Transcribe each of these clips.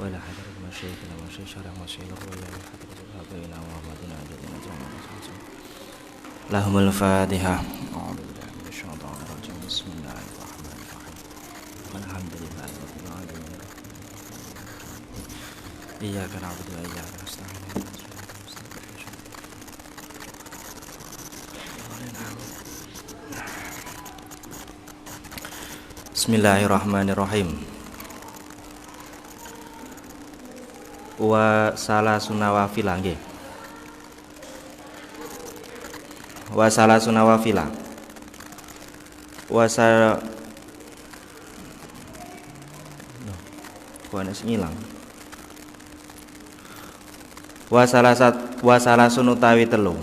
وإلى حضرة مشايخنا ومشايخ شرع مشايخ وإلى حضرة الحبيبنا ومحمدنا أجلنا لهم الفاتحة. أعوذ بالله من الشيطان الرجيم. بسم الله الرحمن الرحيم. الحمد لله رب العالمين. إياك نعبد وإياك نستعين. Bismillahirrahmanirrahim. Wa salasun nawafilah nggih. Wa salasun nawafilah. Wa sal Kok ngilang. Wa salasun utawi telu.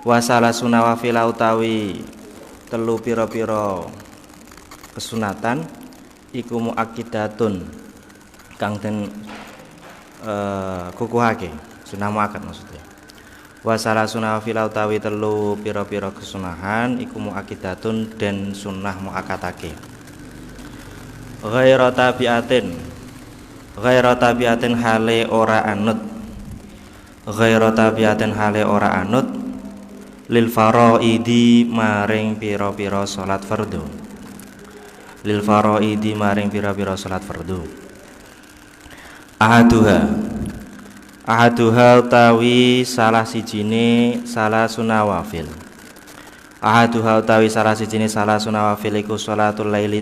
Wasala sunawafila utawi telu pira-pira kesunatan iku muakkidatun kang den kukuhake sunah muakkad maksudnya. Wasala sunawafila utawi telu pira-pira kesunahan iku muakkidatun den sunah muakkadake. Ghaira tabiatin hale ora anut. Ghaira tabiatin hale ora anut lil faraidi maring pira-pira salat fardhu. Lil faraidi maring pira-pira salat fardhu. Ahaduha utawi salah sijine salah sunawafil. Ahaduha utawi salah sijine salah sunawafil iku salatul laili.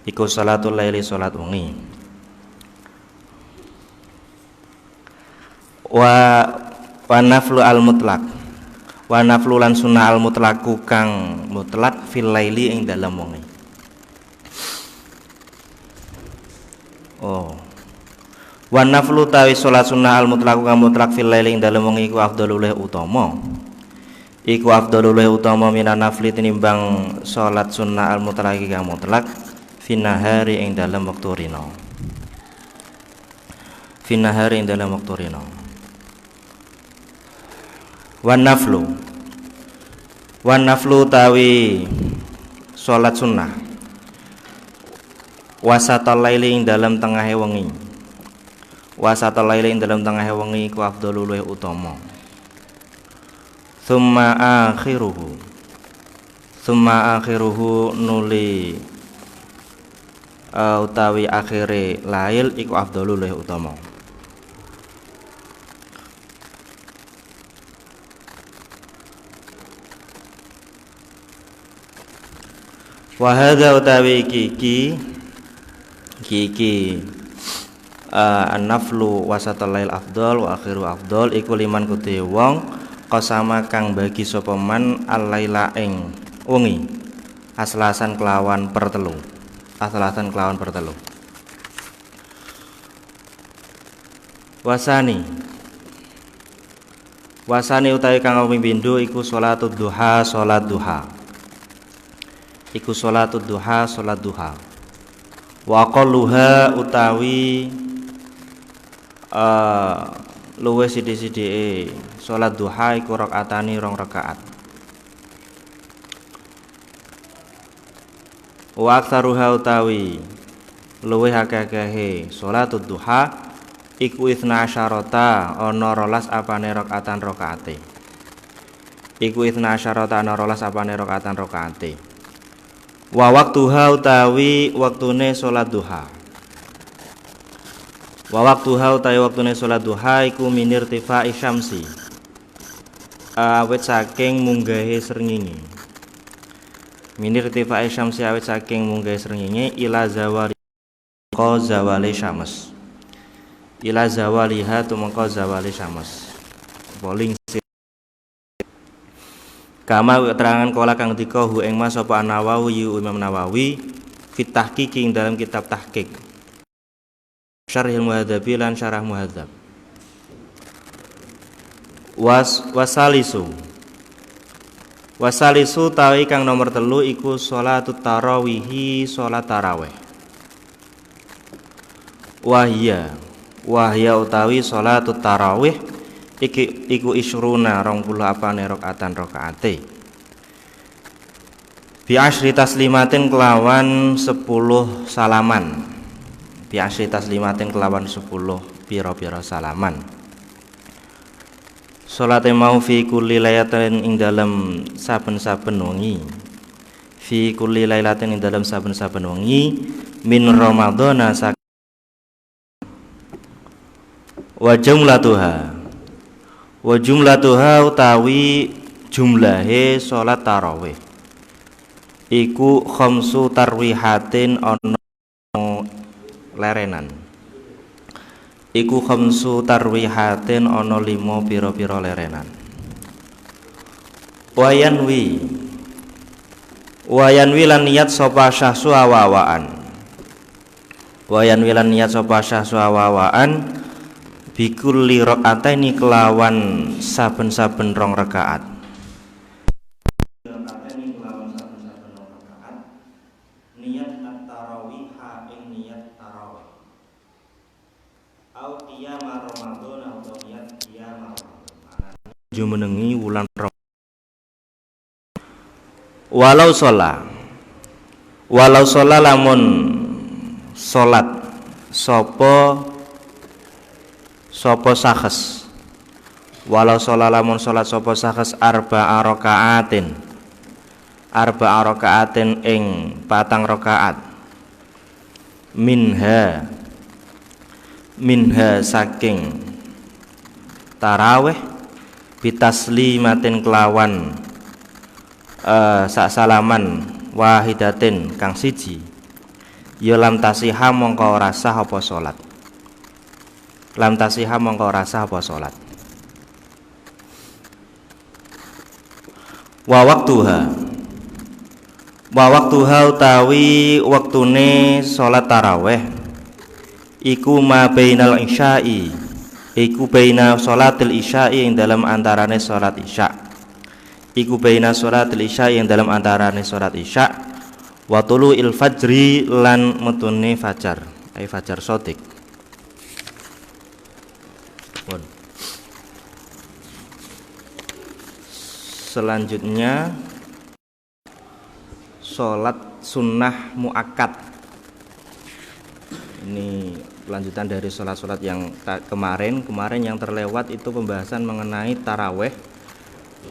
Iku salatul laili salat wengi. Wa naflu al mutlak. Wa naflu lan sunnah al mutlaku kang mutlak fil laili ing dalem wengi. Wa naflu tawi salat sunnah al mutlaku kang mutlak fil laili ing dalem wengi iku afdhalul utama. Iku afdhalul utama minan nafli tinimbang salat sunnah al mutlaki kang mutlak finahari ing dalem wektu rina. Finahari ing dalem wektu rina. Wan naflu tawi salat sunnah wasatal laili ing dalam tengahe wengi. Wasatal laili ing dalam tengahe wengi ku afdhalul utama. Tsumma akhiruhu nuli utawi akhire lail iku afdhalul utama. Wa hadza utawi iki an-naflu wasatal lail afdal wa akhiru afdal iku liman kude wong qasama kang bagi sapa man al-laila ing wengi aslasan kelawan pertelu. Aslasan kelawan pertelu. Wasani utawi kang pindho iku salatud duha salat duha. Iku sholatud duha salat duha. Wa aqalluha utawi luwih sithik-sithike salat duha iku rakaatani 2 rakaat. Wa aktsaruha utawi luwih akeh-akehe salatud duha iku 12 ana 12 apane rakaatan rakaate. Iku 12 ana 12 apane rakaatan rakaate. Wa waktuha utawi waktune salat duha. Wa waktuha utawi waktune salat duha iku minir tifai syamsi. Awit saking munggahe srengenge. Minir tifai syamsi awit saking munggahe srengenge ila zawali ka zawali syams. Ila zawaliha tumangka zawali syams. Boling kama keterangan kala kang dika hu ing mas sapa Nawawi Imam Nawawi fit tahqiq ing dalam kitab tahqiq Syarhil Muhadzab lan Syarah Muhadzab. Wasalisu tawi kang nomor 3 iku salatut tarawihi salat tarawih. Wahya utawi salatut tarawih iku isruna 20 apane rakaatan rakaate bi asyri taslimatin kelawan 10 salaman bi asyri taslimatin kelawan 10 pira-pira salaman. Salate mau fi kulli lailatin ing dalem saben-saben wengi fi kulli lailatin ing dalem saben-saben wengi min ramadhana wa jumlatuha utawi jumlahe salat tarawih iku khamsu tarwihatin ono lerenan iku khamsu tarwihatin ono 5 pira-pira lerenan. Wayanwi lan niat sapa syahsu awawaan wayanwi lan niat sapa syahsu awawaan bikulli rakaataini kelawan saben-saben rong rakaat niat at-tarawih ing niat tarawih au qiyamah Ramadan atau niat qiyamah Ramadan jumenengi wulan walau sholat lamun sholat sopo sakhes walau sholat lamun sholat sopo sakhes arba'a rakaatin ing 4 rakaat minha saking tarawih bitaslimatin kelawan sak salaman wahidatin kang siji ya lam tasiha mongko ora sah apa salat wa waktuha utawi waktune salat tarawih iku ma bainal isya'i iku baina salatil isya'i ing dalam antarane salat isya iku baina sholatil isya yang dalam antarane sholat isya wa tulu'il fajri lan metune fajar ai fajar shadiq. Selanjutnya sholat sunnah muakkad. Ini lanjutan dari sholat-sholat yang kemarin yang terlewat itu pembahasan mengenai taraweh.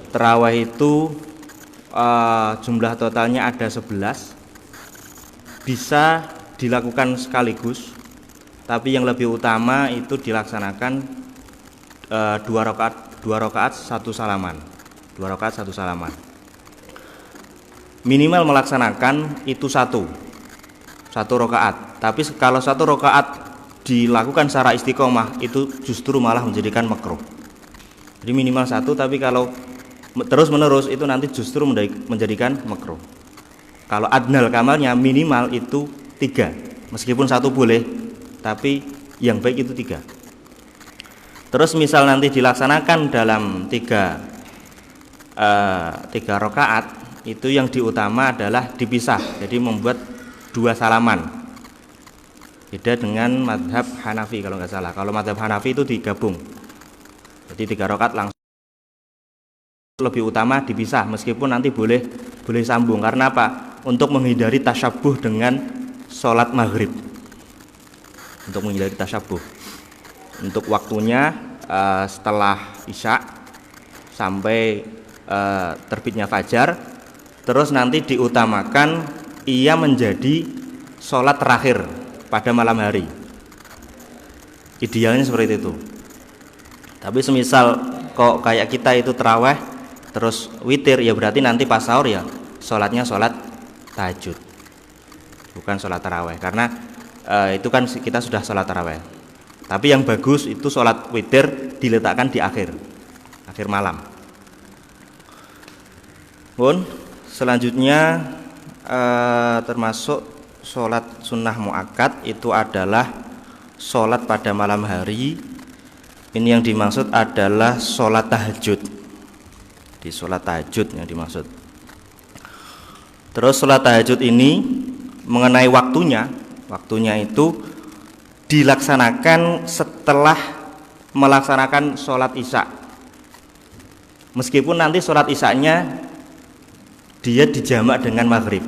Tarawih itu jumlah totalnya ada 11, bisa dilakukan sekaligus, tapi yang lebih utama itu dilaksanakan 2 rakaat 1 salaman. Minimal melaksanakan itu satu rakaat, tapi kalau 1 rakaat dilakukan secara istiqomah itu justru malah menjadikan makruh. Jadi minimal 1, tapi kalau terus menerus itu nanti justru menjadikan makruh. Kalau adnal kamalnya minimal itu 3, meskipun 1 boleh, tapi yang baik itu 3. Terus misal nanti dilaksanakan dalam 3 rakaat, itu yang diutama adalah dipisah, jadi membuat 2 salaman. Beda dengan madhab Hanafi kalau nggak salah. Kalau madhab Hanafi itu digabung, jadi 3 rakaat langsung. Lebih utama dipisah, meskipun nanti boleh sambung. Karena apa? Untuk menghindari tasyabuh dengan sholat maghrib. Untuk waktunya setelah isya sampai terbitnya fajar. Terus nanti diutamakan ia menjadi sholat terakhir pada malam hari. Idealnya seperti itu. Tapi semisal kok kayak kita itu tarawih terus witir, ya berarti nanti pas sahur ya sholatnya sholat tahajud, bukan sholat tarawih. Karena itu kan kita sudah sholat tarawih. Tapi yang bagus itu sholat witir diletakkan di akhir malam. Selanjutnya termasuk sholat sunnah muakkad itu adalah sholat pada malam hari. Ini yang dimaksud adalah sholat tahajud. Di sholat tahajud yang dimaksud. Terus sholat tahajud ini mengenai waktunya itu dilaksanakan setelah melaksanakan sholat isya. meskipun nanti sholat isya-nya dia dijamak dengan maghrib.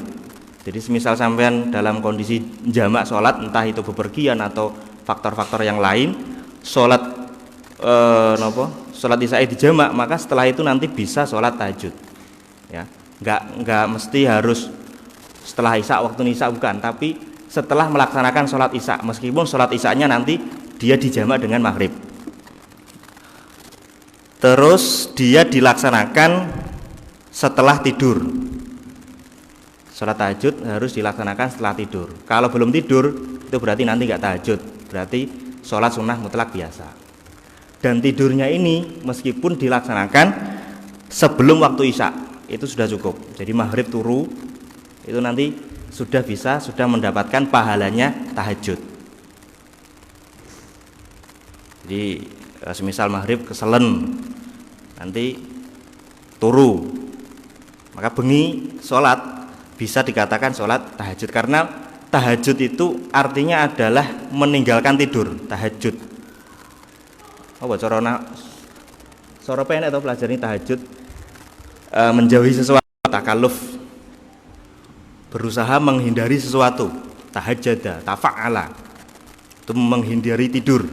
Jadi semisal sampean dalam kondisi jamak sholat, entah itu bepergian atau faktor-faktor yang lain, sholat sholat isya dijamak, maka setelah itu nanti bisa sholat tahajud. Ya, nggak mesti harus setelah isya, waktu isya, bukan, tapi setelah melaksanakan sholat isya, meskipun sholat isya-nya nanti dia dijamak dengan maghrib. Terus dia dilaksanakan setelah tidur. Sholat tahajud harus dilaksanakan setelah tidur. Kalau belum tidur, itu berarti nanti nggak tahajud, berarti sholat sunnah mutlak biasa. Dan tidurnya ini meskipun dilaksanakan sebelum waktu isya, itu sudah cukup. Jadi maghrib turu, itu nanti sudah mendapatkan pahalanya tahajud. Jadi semisal maghrib keselen, nanti turu, maka bengi sholat, bisa dikatakan sholat tahajud, karena tahajud itu artinya adalah meninggalkan tidur. Tahajud apa cara penek atau pelajari tahajud, menjauhi sesuatu, takalluf, berusaha menghindari sesuatu. Tahajjada, tafa'ala, itu menghindari tidur.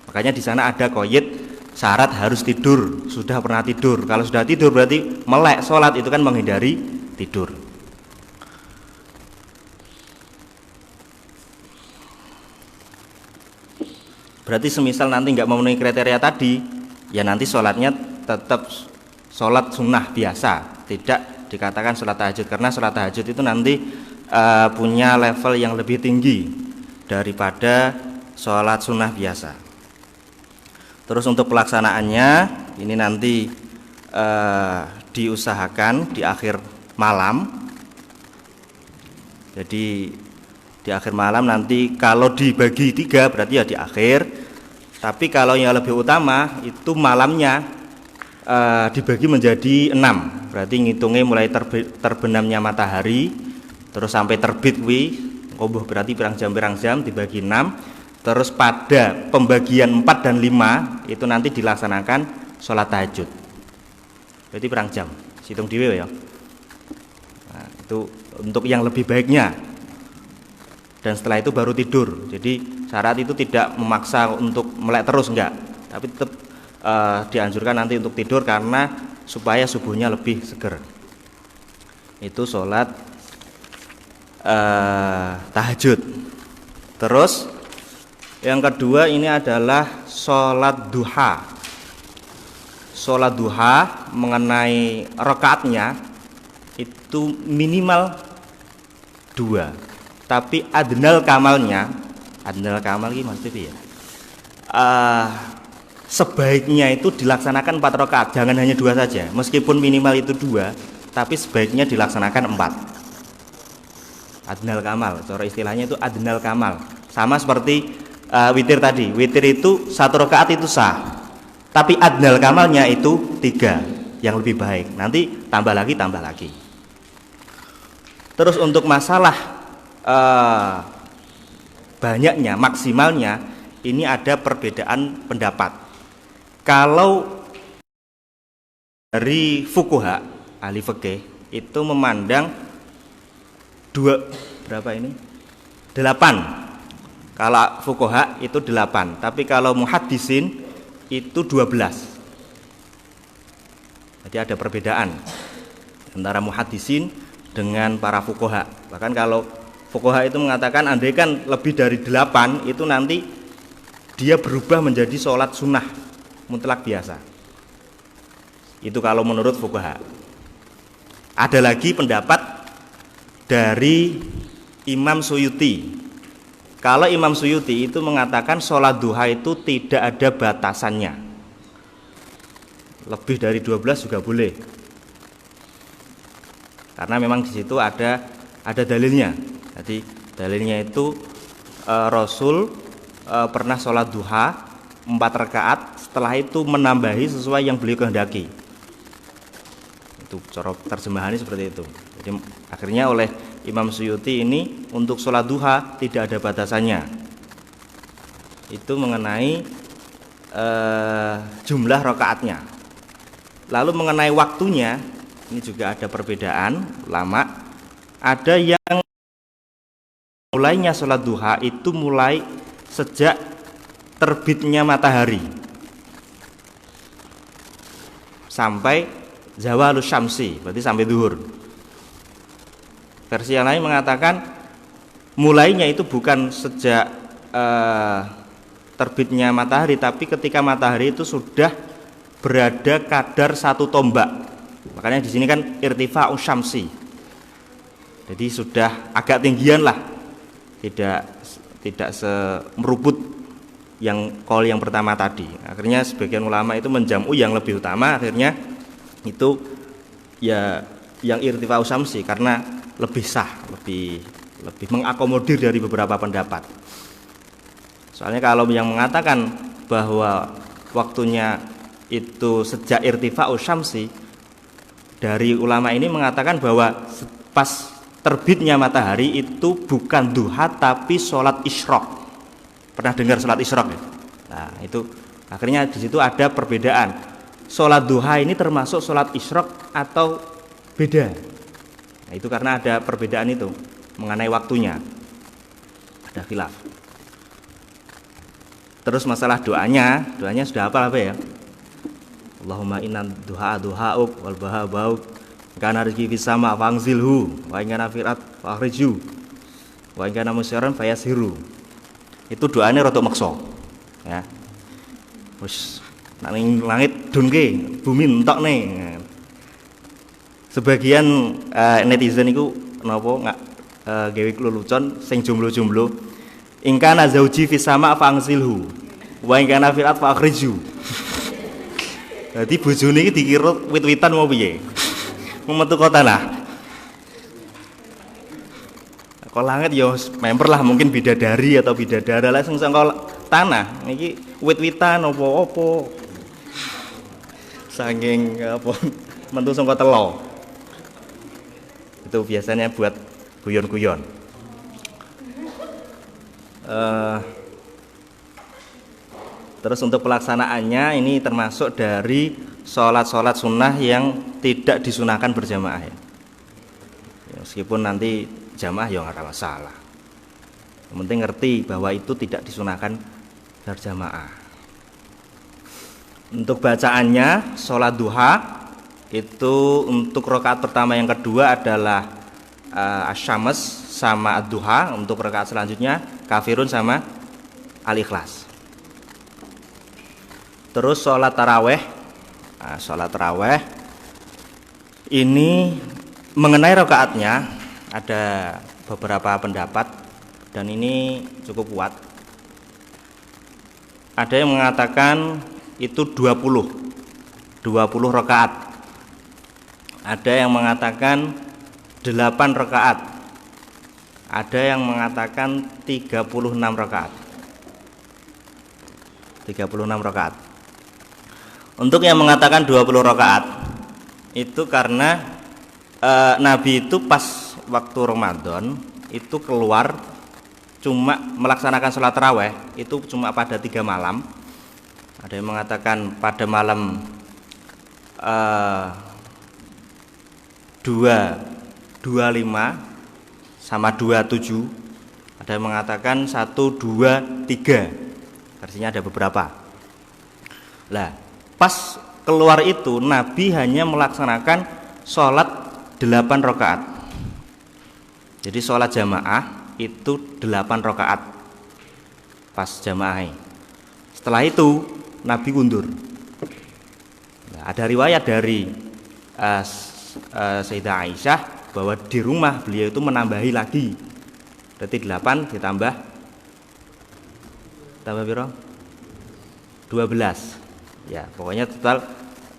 Makanya di sana ada qaid syarat harus tidur, sudah pernah tidur. Kalau sudah tidur berarti melek sholat, itu kan menghindari tidur. Berarti semisal nanti nggak memenuhi kriteria tadi, ya nanti sholatnya tetap sholat sunnah biasa, tidak dikatakan sholat tahajud, karena sholat tahajud itu nanti punya level yang lebih tinggi daripada sholat sunnah biasa. Terus untuk pelaksanaannya ini nanti diusahakan di akhir malam. Jadi di akhir malam nanti kalau dibagi 3 berarti ya di akhir. Tapi kalau yang lebih utama itu malamnya dibagi menjadi 6. Berarti ngitungnya mulai terbenamnya matahari terus sampai terbit berarti pirang jam dibagi 6. Terus pada pembagian 4 dan 5 itu nanti dilaksanakan sholat tahajud. Berarti pirang jam, hitung dhewe ya. Nah, itu untuk yang lebih baiknya. Dan setelah itu baru tidur. Jadi syarat itu tidak memaksa untuk melek terus, enggak, tapi tetap dianjurkan nanti untuk tidur karena supaya subuhnya lebih seger. Itu sholat tahajud. Terus yang kedua ini adalah sholat duha. Sholat duha mengenai rakaatnya itu minimal 2. Tapi adnal kamalnya, adnal kamal ini maksudnya ya, sebaiknya itu dilaksanakan 4 rakaat, jangan hanya 2 saja. Meskipun minimal itu 2, tapi sebaiknya dilaksanakan 4. Adnal kamal, cara istilahnya itu adnal kamal. Sama seperti witir tadi. Witir itu 1 rakaat itu sah, tapi adnal kamalnya itu 3, yang lebih baik. Nanti tambah lagi. Terus untuk masalah banyaknya, maksimalnya, ini ada perbedaan pendapat. Kalau dari fuqaha, ahli fikih, itu memandang 8. Kalau fuqaha itu 8, tapi kalau muhaddisin itu 12. Jadi ada perbedaan antara muhaddisin dengan para fuqaha. Bahkan kalau fuqaha itu mengatakan andai kan lebih dari 8 itu nanti dia berubah menjadi sholat sunnah mutlak biasa. Itu kalau menurut fuqaha. Ada lagi pendapat dari Imam Suyuti. Kalau Imam Suyuti itu mengatakan sholat duha itu tidak ada batasannya, lebih dari 12 juga boleh, karena memang di situ ada dalilnya. Jadi dalilnya itu Rasul pernah sholat duha 4 rakaat, setelah itu menambahi sesuai yang beliau kehendaki. Itu cara terjemahannya seperti itu. Jadi akhirnya oleh Imam Suyuti ini untuk sholat duha tidak ada batasannya. Itu mengenai jumlah rakaatnya. Lalu mengenai waktunya, ini juga ada perbedaan ulama. Ada yang mulainya sholat duha itu mulai sejak terbitnya matahari sampai zawalus syamsi, berarti sampai zuhur. Versi yang lain mengatakan mulainya itu bukan sejak terbitnya matahari, tapi ketika matahari itu sudah berada kadar 1 tombak. Makanya di sini kan irtifa'u syamsi. Jadi sudah agak tinggian lah. Tidak semeruput yang qaul yang pertama tadi. Akhirnya sebagian ulama itu menjamu yang lebih utama, akhirnya itu ya yang irtifa'u syamsi karena lebih sah, lebih mengakomodir dari beberapa pendapat. Soalnya kalau yang mengatakan bahwa waktunya itu sejak irtifa'u syamsi, dari ulama ini mengatakan bahwa pas terbitnya matahari itu bukan duha tapi sholat isyraq. Pernah dengar sholat isyraq ya? Nah itu akhirnya di situ ada perbedaan. Sholat duha ini termasuk sholat isyraq atau beda? Nah itu karena ada perbedaan itu mengenai waktunya. Ada khilaf. Terus masalah doanya sudah apa ya? Allahumma inna duha'uk wal bahabauk kana rizqi fis sama fangzilhu wa in kana firat fakhriju wa in kana musyaran fayasiru. Itu doanya rada maksa ya. Wis nang langit dunke bumi entokne. Sebagian netizen iku napa gawe lelucon sing jomblo-jomblo in kana zauji fis sama fangzilhu wa in kana firat fakhriju. Jadi bojone iki dikira wit-witan mau piye? Memetu kota lah. Kok langit ya member lah, mungkin bidadari atau bidadara lah sing saka tanah. Iki wit-witan apa-apa. Saking apa metu saka telo. Itu biasanya buat guyon-guyon. Terus untuk pelaksanaannya ini termasuk dari sholat-sholat sunnah yang tidak disunahkan berjamaah ya. Meskipun nanti jamaah ya nggak ada masalah. Yang penting ngerti bahwa itu tidak disunahkan berjamaah. Untuk bacaannya sholat duha itu untuk rakaat pertama yang kedua adalah asyams sama ad-duha. Untuk rakaat selanjutnya kafirun sama al-ikhlas. Terus sholat taraweh. Nah, sholat taraweh ini mengenai rakaatnya ada beberapa pendapat dan ini cukup kuat. Ada yang mengatakan itu 20 rakaat. Ada yang mengatakan 8 rakaat. Ada yang mengatakan 36 rakaat. 36 rakaat. Untuk yang mengatakan 20 rakaat itu karena Nabi itu pas waktu Ramadan itu keluar cuma melaksanakan sholat taraweh itu cuma pada 3 malam. Ada yang mengatakan pada malam 225 sama 27. Ada yang mengatakan 1, 2, 3. Artinya ada beberapa. Lah, pas keluar itu Nabi hanya melaksanakan sholat 8 rakaat. Jadi sholat jamaah itu 8 rakaat pas jamaah. Setelah itu Nabi undur. Nah, ada riwayat dari Sayyidah Aisyah bahwa di rumah beliau itu menambahi lagi. Berarti 8 ditambah berapa? 12. Ya, pokoknya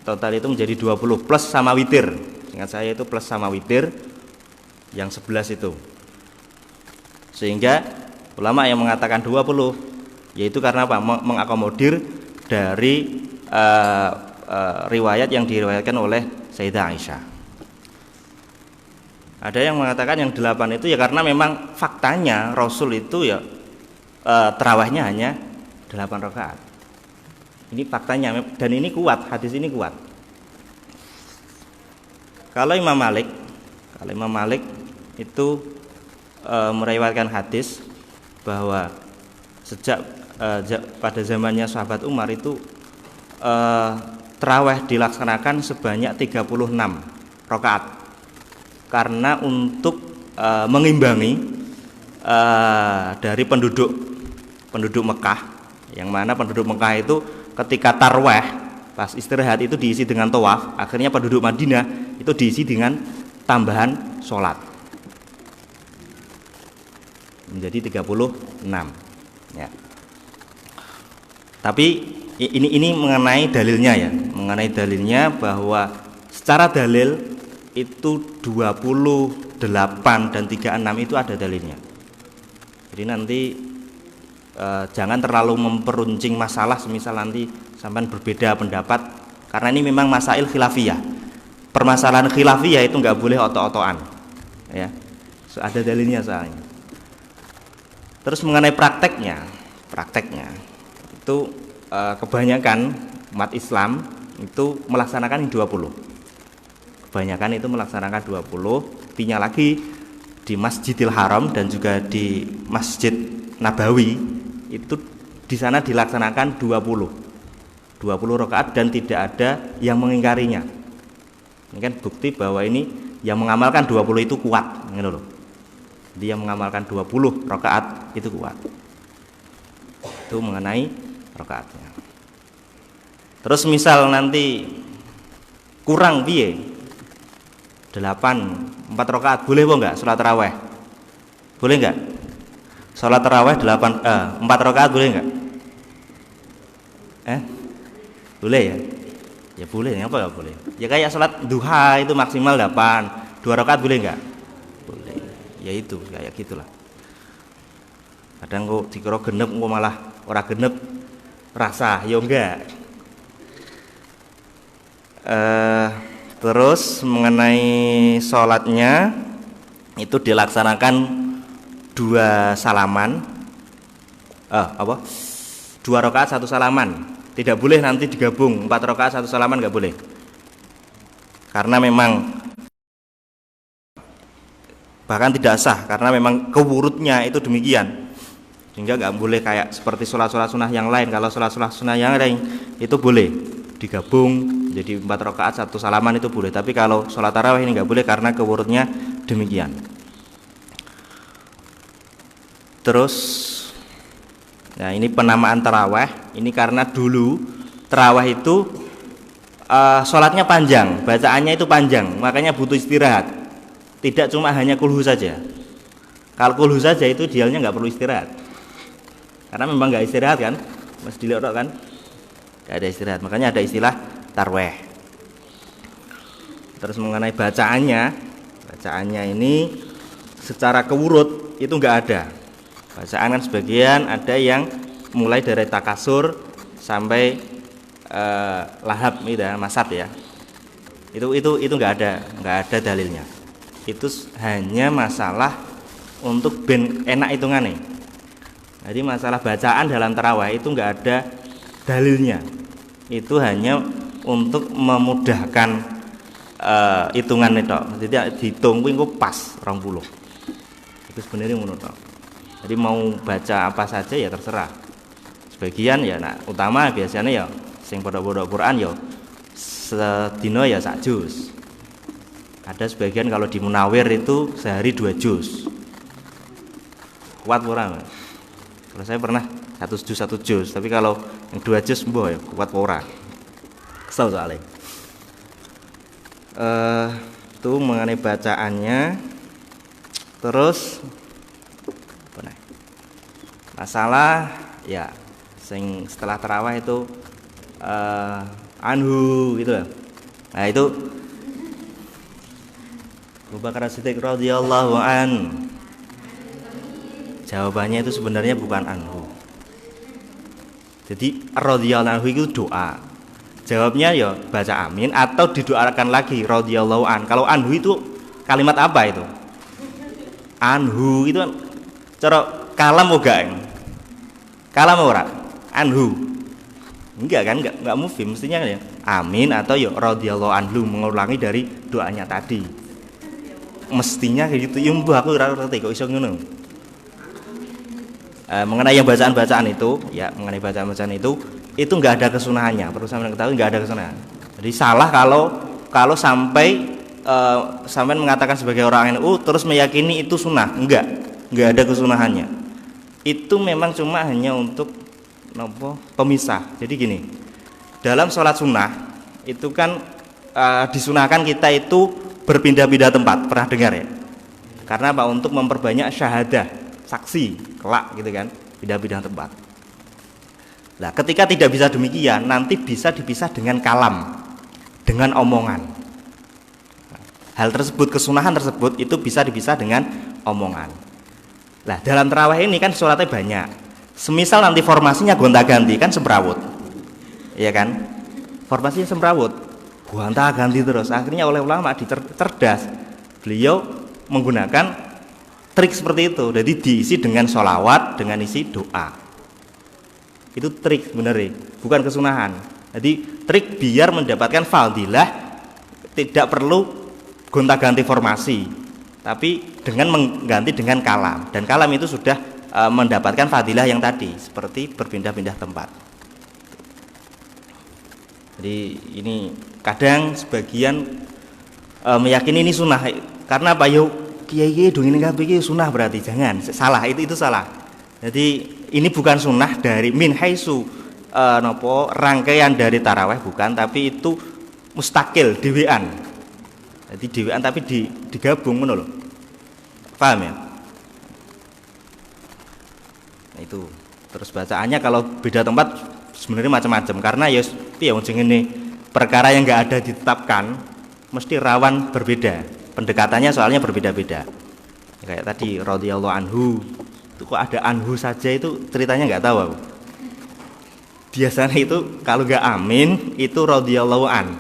total itu menjadi 20 plus sama witir. Ingat saya itu plus sama witir yang 11 itu. Sehingga ulama yang mengatakan 20 yaitu karena apa? Mengakomodir dari riwayat yang diriwayatkan oleh Sayyidah Aisyah. Ada yang mengatakan yang 8 itu ya karena memang faktanya Rasul itu ya tarawihnya hanya 8 rakaat. Ini faktanya dan ini kuat, hadis ini kuat. Kalau Imam Malik itu meriwayatkan hadis bahwa sejak pada zamannya sahabat Umar itu tarawih dilaksanakan sebanyak 36 rakaat karena untuk mengimbangi dari penduduk Mekah, yang mana penduduk Mekah itu ketika tarawih pas istirahat itu diisi dengan tawaf, akhirnya penduduk Madinah itu diisi dengan tambahan sholat menjadi 36 ya. Tapi ini mengenai dalilnya bahwa secara dalil itu 28 dan 36 itu ada dalilnya. Jadi nanti jangan terlalu memperuncing masalah, semisal nanti sampai berbeda pendapat, karena ini memang masail khilafiyah. Permasalahan khilafiyah itu nggak boleh otok-otokan ya. Ada dalilnya soalnya. Terus mengenai prakteknya itu kebanyakan umat Islam itu melaksanakan 20. Kebanyakan itu melaksanakan 20. Buktinya lagi di Masjidil Haram dan juga di Masjid Nabawi itu di sana dilaksanakan 20 rakaat dan tidak ada yang mengingkarinya. Ini kan bukti bahwa ini yang mengamalkan 20 itu kuat, gitu loh. Dia mengamalkan 20 rakaat itu kuat. Itu mengenai rakaatnya. Terus misal nanti kurang piye? 4 rakaat boleh apa enggak salat tarawih? Boleh enggak? Salat tarawih 4 rakaat boleh enggak? Boleh ya? Ya boleh, apa enggak boleh? Ya kayak salat duha itu maksimal 8, 2 rakaat boleh enggak? Boleh. Ya itu kayak gitulah. Kadang kok dikira genep kok malah ora genep rasa, ya enggak. Terus mengenai sholatnya itu dilaksanakan 2 salaman, 2 rakaat 1 salaman. Tidak boleh nanti digabung 4 rakaat 1 salaman, nggak boleh. Karena memang bahkan tidak sah, karena memang kewurutnya itu demikian. Sehingga nggak boleh kayak seperti sholat-sholat sunnah yang lain. Kalau sholat-sholat sunnah yang lain itu boleh digabung jadi 4 rakaat 1 salaman, itu boleh. Tapi kalau sholat tarawih ini nggak boleh karena kewurutnya demikian. Terus nah ini penamaan tarawih ini karena dulu tarawih itu sholatnya panjang, bacaannya itu panjang, makanya butuh istirahat. Tidak cuma hanya kulhu saja. Kalau kulhu saja itu idealnya nggak perlu istirahat, karena memang nggak istirahat kan, masih dilihat kan, nggak ada istirahat. Makanya ada istilah tarweh. Terus mengenai bacaannya ini secara kewurut itu nggak ada. Bacaan kan sebagian ada yang mulai dari takasur sampai lahab itu ya, masad ya. Itu nggak ada dalilnya. Itu hanya masalah untuk ben enak hitungannya. Jadi masalah bacaan dalam tarawih itu nggak ada dalilnya. Itu hanya untuk memudahkan hitungan itu. Jadi dihitung kuwi engko pas 20. Itu sebenarnya ngono tok. Jadi mau baca apa saja ya terserah. Sebagian ya utama biasanya ya sing padha-padha Quran ya sedina ya sak juz. Ada sebagian kalau di Munawir itu sehari 2 juz. Kuat ora? Kalau saya pernah 1 juz, tapi kalau yang 2 juz mboh ya kuat ora. Kesel soalnya. Itu mengenai bacaannya. Terus masalah ya sing setelah tarawih itu anhu gitu loh. Nah itu Abu Bakar As-Siddiq radhiyallahu an. Jawabannya itu sebenarnya bukan anhu. Jadi radhiyallahu anhu itu doa. Jawabnya ya baca amin atau didoakan lagi radhiyallahu an. Kalau anhu itu kalimat apa itu? Anhu itu cara kalam enggak? Kalam ora? Anhu. Enggak kan? Enggak mufhim mestinya ya. Amin atau ya radhiyallahu anhu, mengulangi dari doanya tadi. Mestinya kayak gitu. Ya mbah aku ora ngerti kok iso ngono. Mengenai yang bacaan-bacaan itu, ya mengenai bacaan-bacaan itu nggak ada kesunahannya. Perlu saya ketahui nggak ada kesunahan. Jadi salah kalau sampai sampai mengatakan sebagai orang NU terus meyakini itu sunnah, nggak ada kesunahannya. Itu memang cuma hanya untuk pemisah. Jadi gini, dalam sholat sunnah itu kan disunahkan kita itu berpindah-pindah tempat, pernah dengar ya? Karena apa? Untuk memperbanyak syahadah, saksi, kelak gitu kan, pindah-pindah tempat. Nah, ketika tidak bisa demikian, nanti bisa dipisah dengan kalam, dengan omongan. Hal tersebut, kesunahan tersebut itu bisa dipisah dengan omongan. Nah, dalam tarawih ini kan sholatnya banyak. Semisal nanti formasinya gonta-ganti kan semrawut, iya kan? Formasinya semrawut, gonta-ganti terus. Akhirnya oleh ulama cerdas, beliau menggunakan trik seperti itu. Jadi diisi dengan sholawat, dengan isi doa. Itu trik sebenarnya, bukan kesunahan. Jadi trik biar mendapatkan fadilah, tidak perlu gonta-ganti formasi, tapi dengan mengganti dengan kalam. Dan kalam itu sudah mendapatkan fadilah yang tadi, seperti berpindah-pindah tempat. Jadi ini kadang sebagian meyakini ini sunnah. Karena apa? Yuk kiai dong ini kabeh sunnah, berarti jangan, salah, itu salah. Jadi ini bukan sunnah dari min haitsu rangkaian dari taraweh, bukan, tapi itu mustakil, dewean. Jadi dewean tapi digabung ngono lho. Paham ya? Nah, itu. Terus bacaannya kalau beda tempat sebenarnya macam-macam, karena ya piye wong jenenge perkara yang enggak ada ditetapkan mesti rawan berbeda. Pendekatannya soalnya berbeda-beda. Kayak tadi radhiyallahu anhu, itu kok ada anhu saja, itu ceritanya nggak tahu aku. Biasanya itu kalau nggak amin itu radhiyallahu an.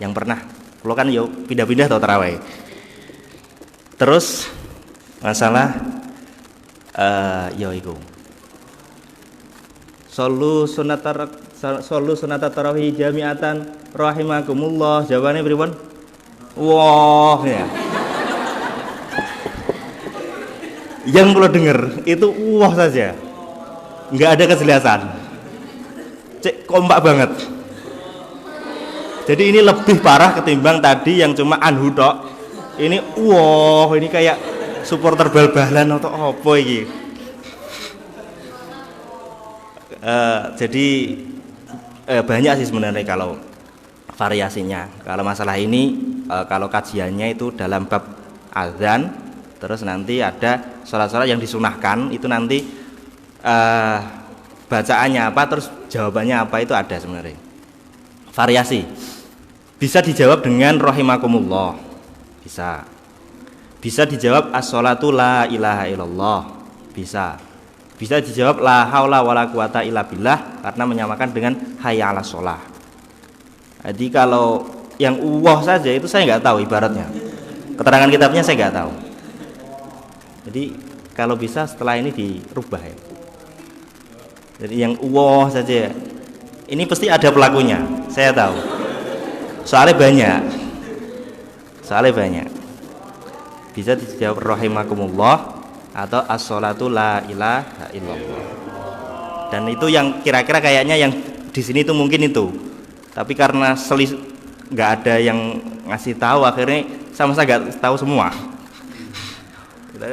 Yang pernah, kalau kan yo pindah-pindah atau tarawih. Terus masalah yo iku. Solu sunata tarawih jami'atan rahimakumullah. Jawabannya pripun? Wah, ya. Yang perlu dengar itu wah saja, nggak ada kejelasan, cek kompak banget. Jadi ini lebih parah ketimbang tadi yang cuma anhu tok. Ini wah, ini kayak supporter bal-balan atau apa ini. Jadi banyak sih sebenarnya kalau variasinya. Kalau masalah ini, kalau kajiannya itu dalam bab azan, terus nanti ada sholat-sholat yang disunahkan, itu nanti bacaannya apa, terus jawabannya apa, itu ada sebenarnya. Variasi. Bisa dijawab dengan rahimakumullah, bisa dijawab as-sholatu la ilaha illallah, bisa dijawab la haula wala quwata illa billah, karena menyamakan dengan hayya 'alas sholah. Jadi kalau yang uwah saja itu saya nggak tahu ibaratnya, keterangan kitabnya saya nggak tahu. Jadi kalau bisa setelah ini dirubah ya. Jadi yang uwah saja ini pasti ada pelakunya, saya tahu. Soalnya banyak. Bisa dijawab rahimakumullah atau as-sholatu la ilaha illallah. Dan itu yang kira-kira kayaknya yang di sini itu mungkin itu. Tapi karena nggak ada yang ngasih tahu, akhirnya sama-sama nggak tahu semua.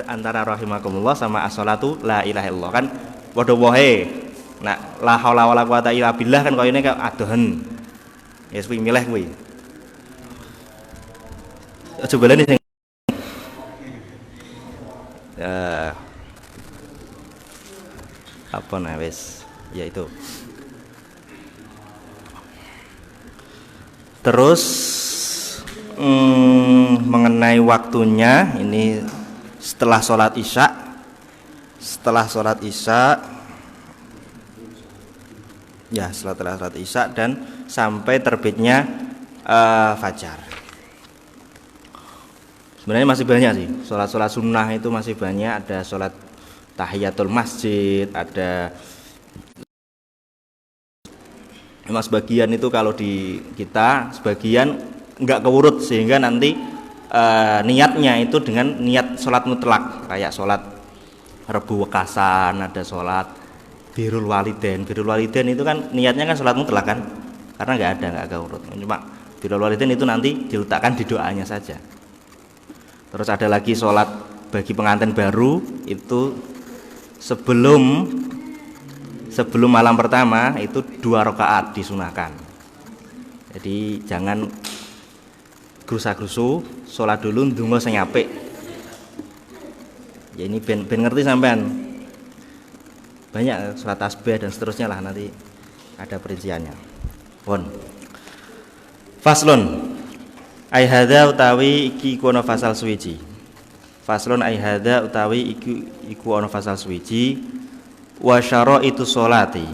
Antara rahimakumullah sama as-sholatu la ilaha illallah kan padha wae. Nah, la haula wala quwata illa billah kan koyone kayak adohen. Ya kuwi milih kuwi. Coba lene sing apa nah wis ya itu. Terus mengenai waktunya ini setelah sholat isya ya, setelah sholat isya dan sampai terbitnya fajar. Sebenarnya masih banyak sih sholat sunnah, itu masih banyak. Ada sholat tahiyatul masjid, ada memang sebagian itu kalau di kita sebagian enggak keurut, sehingga nanti niatnya itu dengan niat sholat mutlak, kayak sholat Rebu Wekasan, ada sholat Birrul Walidain. Birrul Walidain itu kan niatnya kan sholat mutlak kan, karena enggak keurut. Cuma Birrul Walidain itu nanti diletakkan di doanya saja. Terus ada lagi sholat bagi pengantin baru, itu sebelum malam pertama itu 2 rakaat disunahkan. Jadi jangan grusa-grusu, sholat dulu ndonga sing apik. Ya ini ben ngerti sampean. Banyak sholat tasbih dan seterusnya lah, nanti ada perinciannya. Pun. Faslun. Ai hadza utawi iki iku ana fasal suwiji. Faslun ai hadza utawi iku ana fasal suwiji. Wa syaraitu sholati.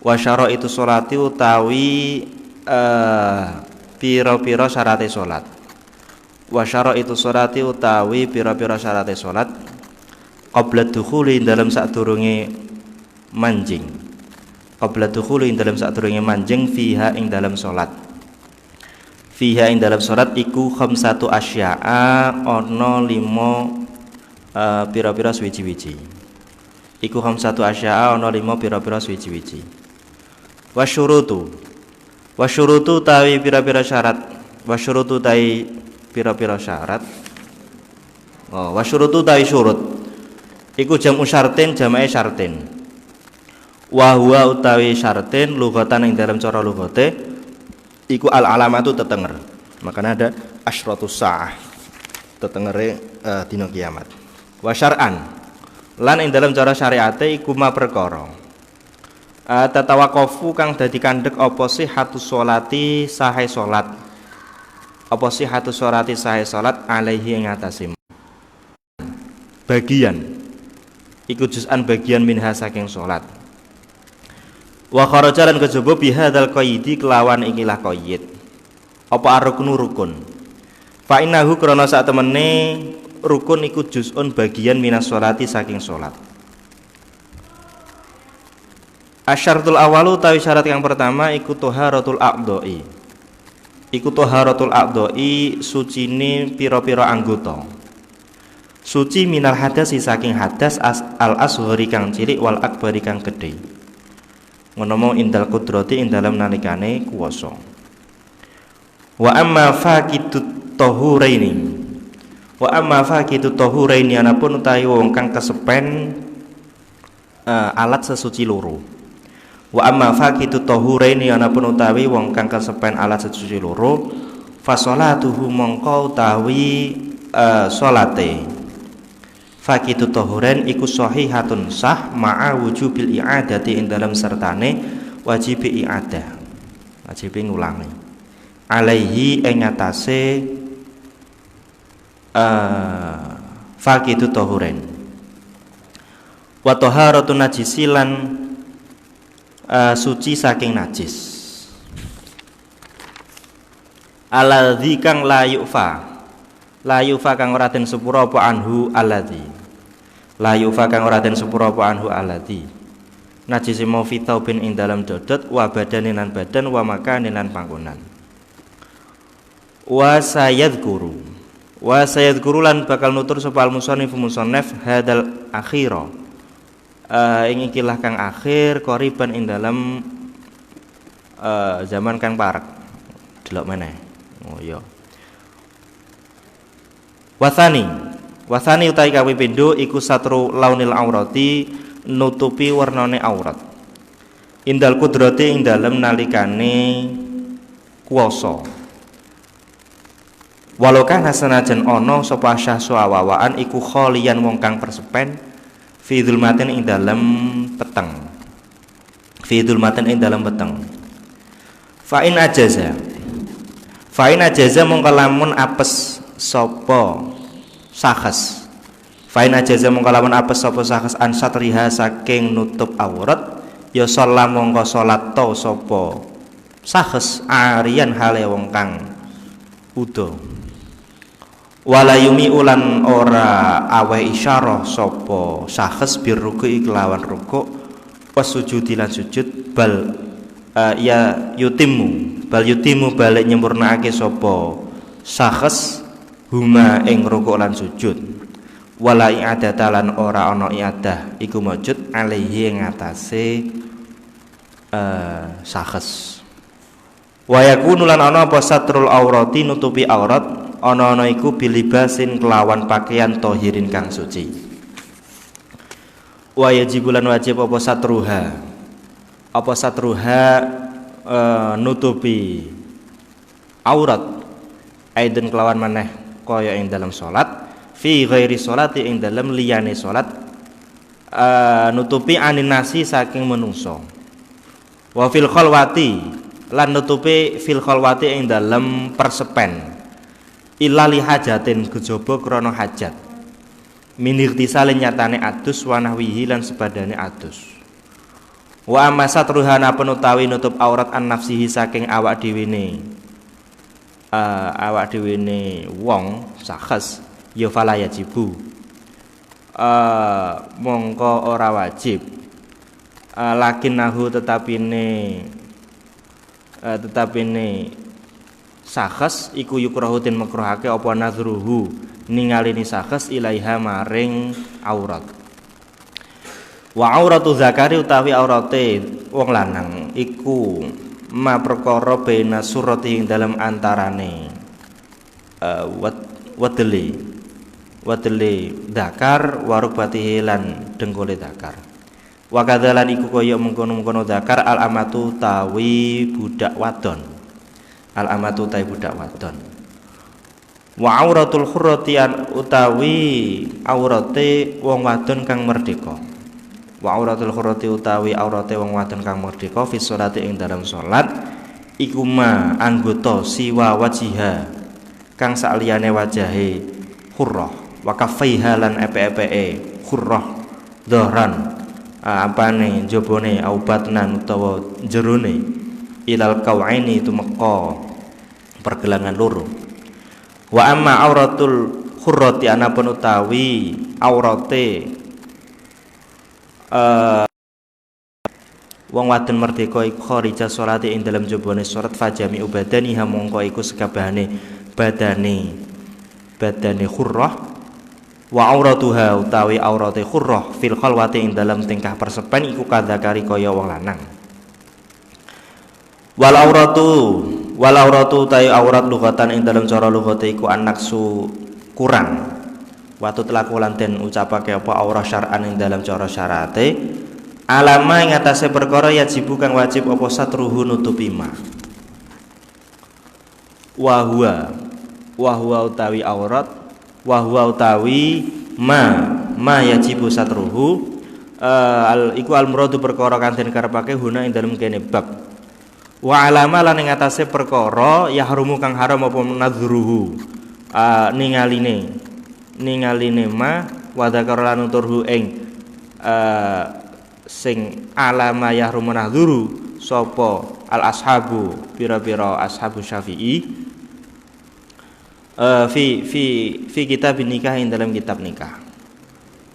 Wa syaraitu sholati utawi pira-pira syarate salat. Wa syaraitu sholati utawi pira-pira syarate salat qabla dukhuli dalam sadurunge manjing. Qabla dukhuli dalam sadurunge manjing fiha ing dalam salat. Fiha ing dalam salat iku khamsatu asya'a ana 5 pira-pira suwiji-wiji. Iku khamsatu asya'a ana 5 pira-pira suwiji-wiji. Wasyurutu tawi pira-pira syarat. Wasyurutu tawi pira-pira syarat. Wasyurutu tawi syurut. Iku jam'u syartin, jamae syartin. Wa huwa utawi syartin lughatan ing dalam cara lughate iku al alamatu tetenger. Makanya ada asyratus saah, tetengere dina kiamat. Wa syar'an lan ing dalam cara syariate iku ma perkara tatawaqafu kang dadi kandhek apa sihhatus sholati sahe salat. Apa sihhatus sholati sahe salat alaihi ing atase bagian iku juz'an bagian minha saking salat. Wa kharaja lan kejaba bihadzal qaidi kelawan ikilah qaid. Apa ar-ruknu rukun. Fa innahu krana sak temene rukun iku juz'un bagian minas sholati saking salat. Asyaratul awalu tawi syarat yang pertama iku taharatul a'dha'i. Iku taharatul a'dha'i sucine pira-pira anggota. Suci minal hadasi saking hadas al asghari kang cilik wal akbari kang gedhe. Ngono indal qudrati ing dalam nalikane kuwasa. Wa amma faqitut tahuraini. Wa amma faqitut tahuraini anapun utawi wong kang kesepen alat sesuci loro. Wa amma faqitut tahuraini anapun utawi wong kang kesepen alat sesuci loro fa sholatuhu mongko utawi salate faqitu tahuren iku sahihatun sah ma'a wujubil i'adati ing dalam sertane wajib i'adah, wajib ngulangi alaihi ing atase faqitu tahuren wa taharatun najisilan suci saking najis aladzi kang la yufa kang ora den sepura apa anhu alladzi la yufa kang ora den sepura apa anhu alladzi najis mau fitaubin ing dalam dodot wa badanin lan badan wa makanin lan panggonan wa sayadguru lan bakal nutur sapa al musannif hadal akhira ing ikilah kang akhir qoriban ing dalam zaman kang parek delok meneh. Oh iya. Wasani utawi kawi pindho iku satru launil aurati nutupi warnane aurat. Indal kudrati ing dalem nalikane kuwasa. Walau kana senajan ana sapa syahsu awawaan iku kholian wong kang persepen fi dzulmatin ing dalem peteng. Fi dzulmatin ing dalem peteng. Fa in ajaza mongko lamun apes sapa sahes. Fa in ajaza mongko lamun apes sapa sahes an satriha saking nutup aurat ya sholat mongko salat to sapa sahes arian hale wong kang udo. Wala yumi ulan ora aweh isyarah sapa sahes birruku kelawan rukuk was sujud lan sujud bal ya yutimu bal yutimu balik nyempurnaake sapa sakhs huma ing rukuk lan sujud wala i'adata lan ora ana i'adah iku maujud alaihi ing atase sakhs wa yakunu lan ana apa satrul aurati nutupi aurat ana iku bilibasin kelawan pakaian tohirin kang suci wa yajibulan wajib apa satruha nutupi aurat aidin kelawan maneh kaya ing dalam salat fi ghairi sholati ing dalam liyane salat nutupi aninasi saking menungso wa fil khalwati lan nutupi fil khalwati ing dalam persepen illa li hajatin kejaba krana hajat minirtisale nyatane adus wanahwihi lan sebadane adus wa amma satruhana penutawi nutup aurat an nafsihi saking awak dhewe wong sakhs ya fala yajibu mongko ora wajib lakinnahu tetapine sakhs iku yukrahu den makruhake apa nazruhu ningalini sakhs ilaiha maring aurat wa auratu zakari utawi aurate wong lanang iku ma perkara baina surati ing dalam antarane wadeli dakar warubatihi lan dengkule dakar wa kadzalan iku kaya mengkono-mengkono dakar al amatu tawi budak wadon wa auratul khurrati utawi aurate wong wadon kang merdeka wa auratul khurrati utawi aurate wong wadon kang merdeka fi sholati ing dalam salat iku ma anggota siwa wajiha kang sakliyane wajahe khurrah wa kaffaiha lan epe-epeke khurrah dhahran apane jabone aubatnan utawa jerone ilal kau'aini tumeka pergelangan loro wa amma auratul khurrati anapun utawi aurate wong wadon merdeka iku kharija sholati ing dalam jabone salat fajami ubadani mongko iku sekabehane badane khurrah wa auratuha utawi aurate khurrah fil khalwati ing dalam tingkah persepen iku kadzakari kaya wong lanang wal auratu ta'i aurat lughatan ing dalam cara lughate iku anaksu kurang watu telaku lan den ucapake apa aurah syar'an ing dalam cara syarate alama ing atase perkara yajibu kang wajib apa satruhu nutupi ma wa huwa utawi aurat wa huwa utawi ma yajibu satruhu iku al muradu perkara kang den karepake huna ing dalem kene bab wa alama lan ing atase perkara yahrumu kang haram apa nadhruhu ningaline ma wa dzakara lan nuturhu ing sing alama yahrumu nadhuru sapa al ashabu pira-pira ashabu Syafi'i fi kitab nikah ing dalam kitab nikah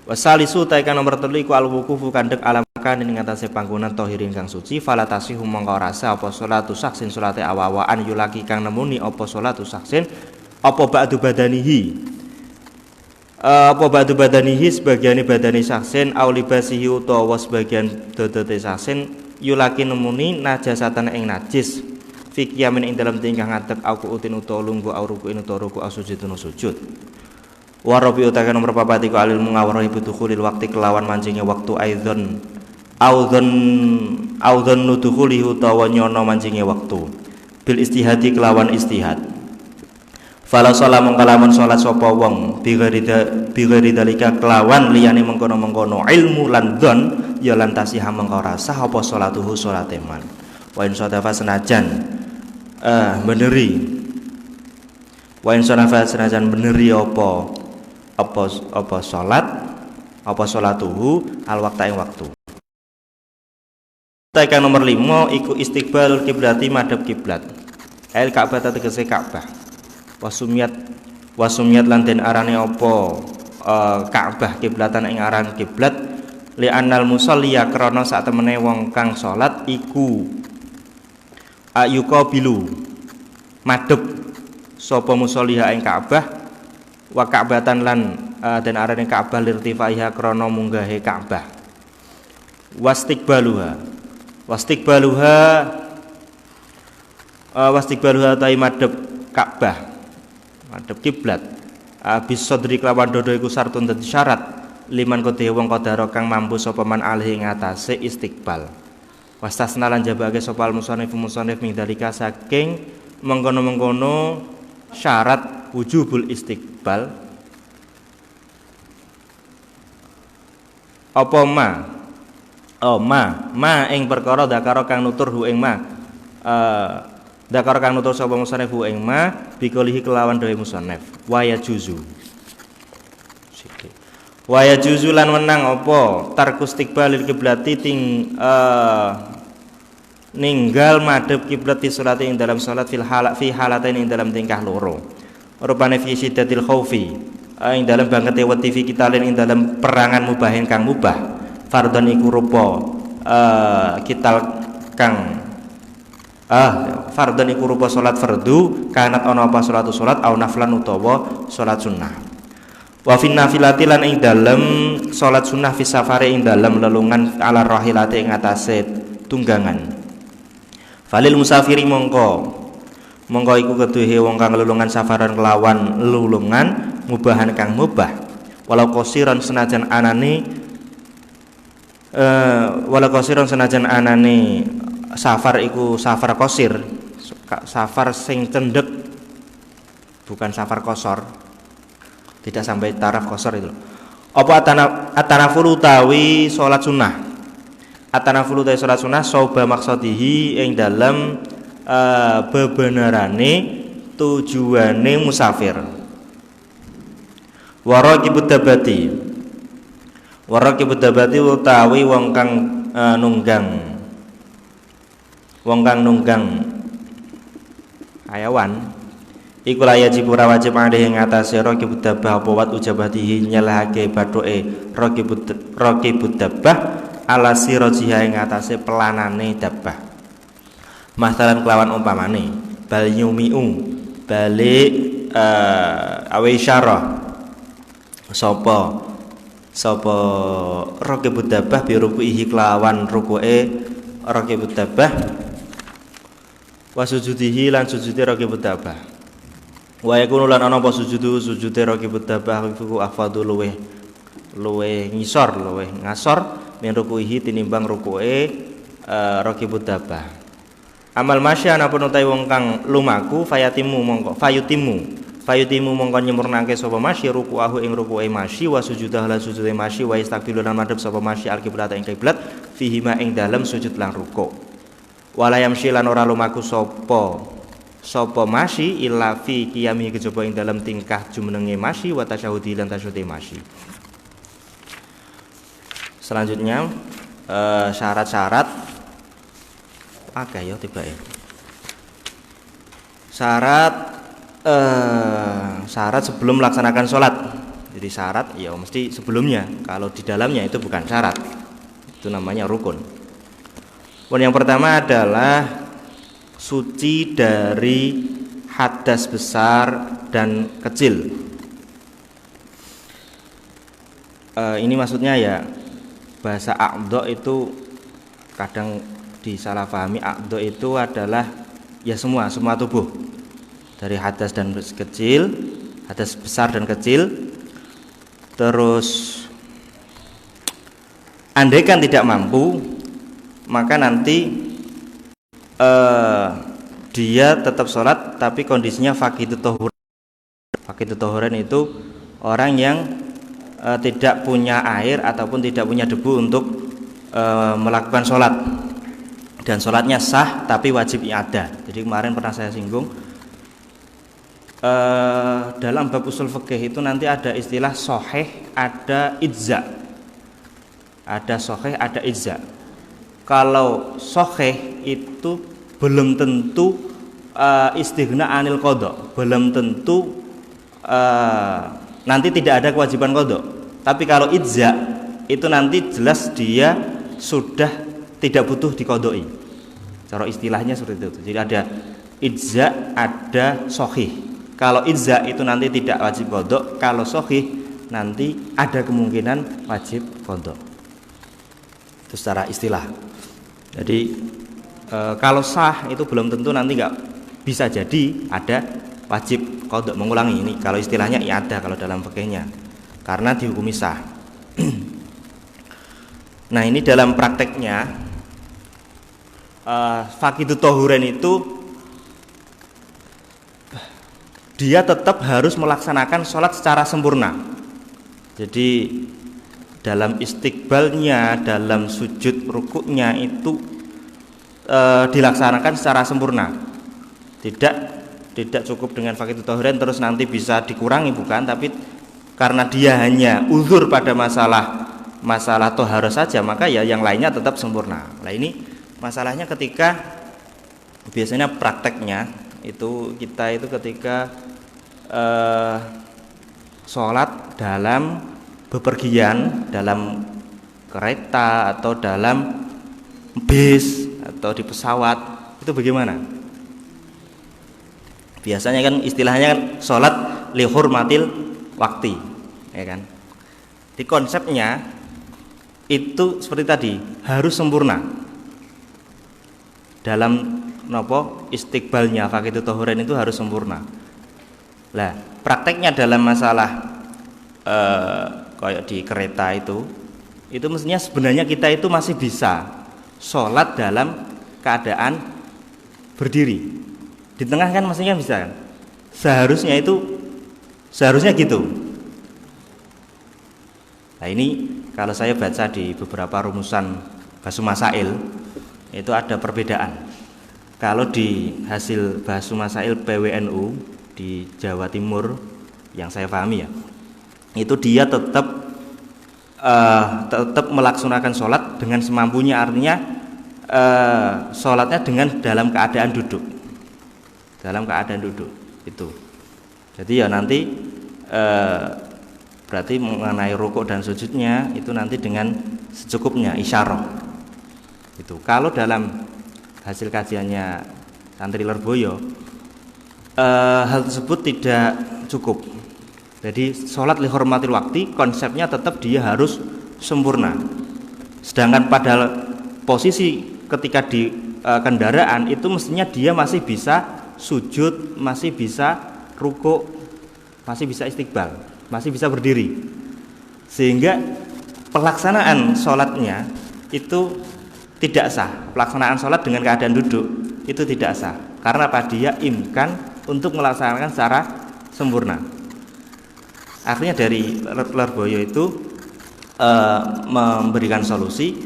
wasalisu taikan nomor 3 iku al wuqufu kandhek alam kan ing atase panggonan tahirin kang suci fala tasihu mongko rasa apa salatu saksin salate awawaan yulaki kang nemuni apa salatu saksin apa ba'du badanihi sebagiane badani saksin au libasihi utawa sebagian dodote saksin yulaki nemuni najasatan ing najis fi qiyamin ing dalam tingkah ngadeg au kuutin utawa lungguh au rukuin utawa ruku asujudun sujud wa rabi utakan nomor 4 iku alil mungawarahi butukhulil waqti kelawan mancingnya waktu audhon nudukhuli utawa nyono mancingnya waktu bil istihadi kelawan istihad fala salamun kalamun salat sapa wong bi ghairi dalika kelawan liyane mengkono-mengkono ilmu lan dzon ya lan tasihah mengko rasah apa salatuhu salate man wa in sadafa senajan beneri apa salat apa salatuhu al waqta ing waktu. Taikan nomor 5 iku istiqbalul kiblati madhab kiblat el Ka'bah tegese Ka'bah wasumiyat lan den arane apa Ka'bah kiblatan ing aran kiblat li annal musalliya krana sak temene wong kang salat iku ayuqabilu madhep sapa musolliha ing Ka'bah wa Ka'batan lan den arane Ka'bah lirtifaiha krana munggahe Ka'bah wastikbaluha tai madhep Ka'bah madhep kiblat bis sadri kelawan dodo iku sartun dadi syarat liman kodhe wong qadara kang mampu sapa man alih ing atase istiqbal wastasna lan jabake sapa al musannif min dalika saking mengkono-mengkono syarat wujubul istiqbal apa ma ing perkara dakara kang nutur hu ing dakara kang nutur sapa musannif hu ing bikolihi kelawan dhewe musannif waya juzu lan menang apa tarkus istiqbalil kiblati ninggal madhep kiblat fi sholati ing dalam salat fi halatain ing dalam tingkah loro rupane fi siddatil khaufi ing dalam bangkete wedi fi kitalin ing dalam perangan mubahin kang mubah fardhon iku rupa kital kang fardhon iku rupa salat fardu kanat ana apa salatu salat au naflan utawa salat sunnah wa fin nafilati lan ing dalem salat sunnah fi safari ing dalem lelungan ala rahilati ing atase tunggangan falil musafiri mongko iku keduhe wong kang lelungan safaran kelawan lelungan mubahan kang mubah walau qasiran senajan anane safar iku safar qasir safar sing cendhek bukan safar qasar tidak sampai taraf qasar itu apa atanafulu tawi salat sunnah atanafulu tawi salat sunnah soba maksodihi ing dalam bebenarane tujuane musafir waraqibud dabati utawi wong kang nunggang hayawan iku la yajib ora wajib alih ing atase raqibud dabbah apa wat ujabatihi nyelahake bathuke raqibud dabbah ala sirajiha ing atase pelanane dabbah masalan kelawan umpamane bal yumiu balik awe isyarah sapa raqibud dabbah bi rukuihi kelawan rukuke raqibud dabbah wa sujudihi lan sujudi raqibud dabbah wa yakunu lan ana apa sujude raqibud dabbah iku afdhalu luweh ngasor min rukuihi tinimbang rukuke raqibud dabbah amal masya anapun utawi wong kang lumaku fayutimu mongko nyempurnake sapa masyi rukuahu ing rukuke masyi wa sujudah lan sujude masyi wa istaqbilu lan madhep sapa masyi al kiblat ing kiblat fihi ma ing dalem sujud lan ruku wala yamshi lan ora lumaku sapa masyi illa fi qiyami kejaba ing dalam tingkah jumenenge masyi wa tasyahudi lan tasyahude masyi. Selanjutnya syarat-syarat ya tiba ya. Syarat sebelum melaksanakan sholat. Jadi syarat ya mesti sebelumnya. Kalau di dalamnya itu bukan syarat. Itu namanya rukun. Yang pertama adalah suci dari hadas besar dan kecil. Ini maksudnya ya bahasa aqdo itu kadang disalahpahami. Aqdo itu adalah ya semua tubuh dari hadas dan kecil, hadas besar dan kecil. Terus andaikan tidak mampu, maka nanti dia tetap sholat tapi kondisinya faqidut tahuran. Faqidut tahuran itu orang yang tidak punya air ataupun tidak punya debu untuk melakukan sholat, dan sholatnya sah tapi wajib i'adah. Jadi kemarin pernah saya singgung dalam bab usul fikih itu nanti ada istilah sahih, ada ijza. Ada sahih, ada ijza. Kalau sahih itu belum tentu istighna anil qadha, belum tentu nanti tidak ada kewajiban qadha. Tapi kalau ijza itu nanti jelas dia sudah tidak butuh diqadai. Cara istilahnya seperti itu. Jadi ada ijza, ada shahih. Kalau ijza itu nanti tidak wajib qadha, kalau shahih nanti ada kemungkinan wajib qadha. Itu secara istilah. Jadi kalau sah itu belum tentu nanti nggak bisa jadi ada wajib qadha. Mengulangi ini kalau istilahnya ada kalau dalam fikihnya. Karena dihukumi sah. Nah, ini dalam prakteknya faqidut tahuren itu dia tetap harus melaksanakan sholat secara sempurna. Jadi dalam istiqbalnya, dalam sujud rukuknya itu dilaksanakan secara sempurna. Tidak cukup dengan faqidut tahuren terus nanti bisa dikurangi, bukan, tapi karena dia hanya uzur pada masalah toharo saja, maka ya yang lainnya tetap sempurna. Nah, ini masalahnya ketika biasanya prakteknya itu kita itu ketika sholat dalam bepergian, dalam kereta atau dalam bis atau di pesawat, itu bagaimana? Biasanya kan istilahnya kan sholat li hurmatil wakti, ya kan? Di konsepnya itu seperti tadi harus sempurna dalam istiqbalnya faqidut tahuren itu harus sempurna. Lah, prakteknya dalam masalah kayak di kereta itu mestinya sebenarnya kita itu masih bisa sholat dalam keadaan berdiri. Di tengah kan mestinya bisa kan? Seharusnya gitu. Nah, ini kalau saya baca di beberapa rumusan Basu Masail itu ada perbedaan. Kalau di hasil Basu Masail PWNU di Jawa Timur yang saya pahami ya, itu dia tetap melaksanakan sholat dengan semampunya, artinya sholatnya dengan dalam keadaan duduk itu. Jadi ya nanti berarti mengenai rukuk dan sujudnya itu nanti dengan secukupnya isyarah itu. Kalau dalam hasil kajiannya santri Lirboyo hal tersebut tidak cukup. Jadi sholat li hormatil wakti konsepnya tetap dia harus sempurna. Sedangkan pada posisi ketika di kendaraan itu mestinya dia masih bisa sujud, masih bisa rukuk, masih bisa istiqbal, masih bisa berdiri. Sehingga pelaksanaan sholatnya itu tidak sah. Pelaksanaan sholat dengan keadaan duduk itu tidak sah. Karena apa? Dia imkan untuk melaksanakan secara sempurna. Artinya dari Lirboyo itu memberikan solusi,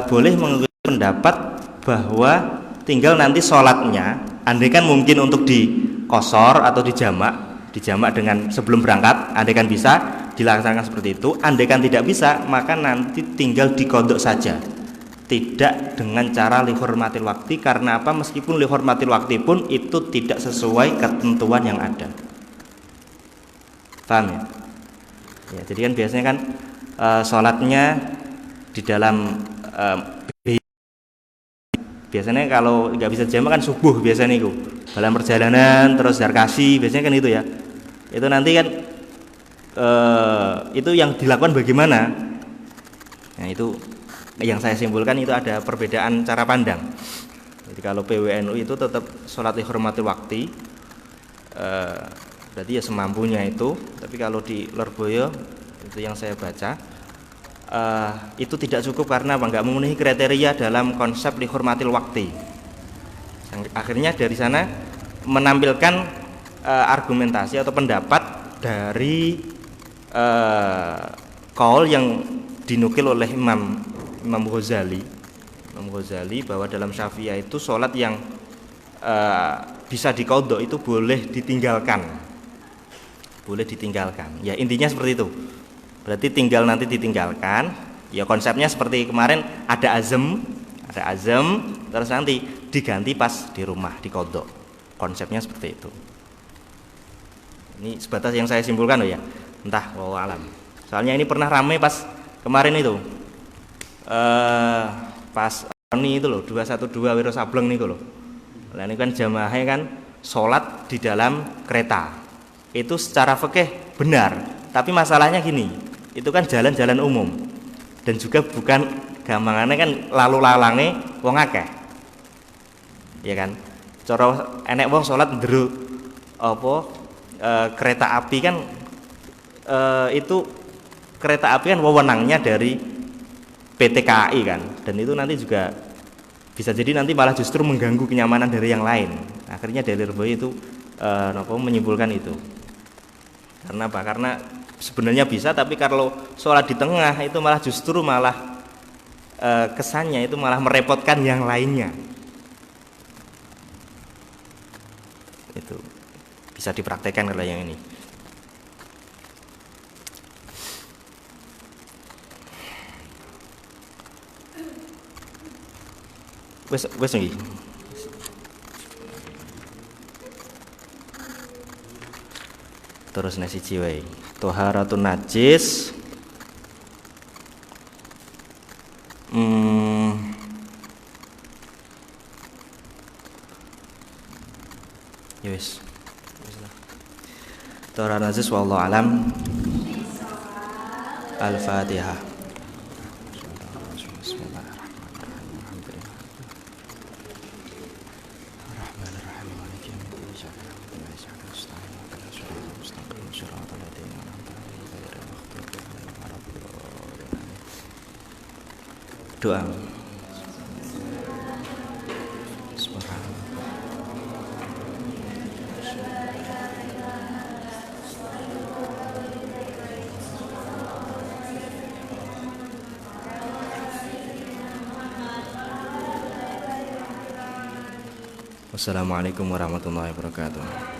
boleh mengikuti pendapat bahwa tinggal nanti sholatnya, andaikan mungkin untuk di qashar atau dijamak dengan sebelum berangkat, andaikan bisa dilaksanakan seperti itu. Andaikan tidak bisa, maka nanti tinggal diqadha saja, tidak dengan cara li hurmatil wakti. Karena apa? Meskipun li hurmatil wakti pun itu tidak sesuai ketentuan yang ada. Paham ya? Ya, jadi kan biasanya kan sholatnya di dalam biasanya kalau nggak bisa jamak kan subuh biasanya itu dalam perjalanan, terus zarkasi biasanya kan itu ya. Itu nanti kan itu yang dilakukan bagaimana? Nah, itu yang saya simpulkan, itu ada perbedaan cara pandang. Jadi kalau PWNU itu tetap sholat li hurmatil wakti, berarti ya semampunya itu. Tapi kalau di Lirboyo itu yang saya baca itu tidak cukup karena nggak memenuhi kriteria dalam konsep li hurmatil wakti. Akhirnya dari sana menampilkan argumentasi atau pendapat dari qaul yang dinukil oleh Imam Ghazali bahwa dalam Syafi'iyah itu sholat yang bisa diqadha itu boleh ditinggalkan. Ya, intinya seperti itu. Berarti tinggal nanti ditinggalkan. Ya, konsepnya seperti kemarin ada azam, terus nanti diganti pas di rumah diqadha. Konsepnya seperti itu. Ini sebatas yang saya simpulkan loh ya. Entah wallahu alam. Soalnya ini pernah ramai pas kemarin itu. Pas Ini itu loh 212 Wiro Sableng nih loh. Nah ini kan jamaahnya kan sholat di dalam kereta. Itu secara fikih benar. Tapi masalahnya gini, itu kan jalan-jalan umum dan juga bukan gampangannya kan lalu lalangnya wong akeh. Ya kan? Cara enek wong sholat ndero kereta api kan itu kereta api kan wewenangnya dari PT KAI kan, dan itu nanti juga bisa jadi nanti malah justru mengganggu kenyamanan dari yang lain. Akhirnya Dalil Boy itu menyimpulkan itu. Karena apa? Karena sebenarnya bisa, tapi kalau sholat di tengah itu malah justru malah kesannya itu malah merepotkan yang lainnya. Itu bisa dipraktekkan kalau yang ini. Wes nggih. Terus nasi jiwa. Toharatun najis. Ya wis. Toharatun najis wallahu alam. Al-Fatihah. Doa. Wassalamualaikum warahmatullahi wabarakatuh.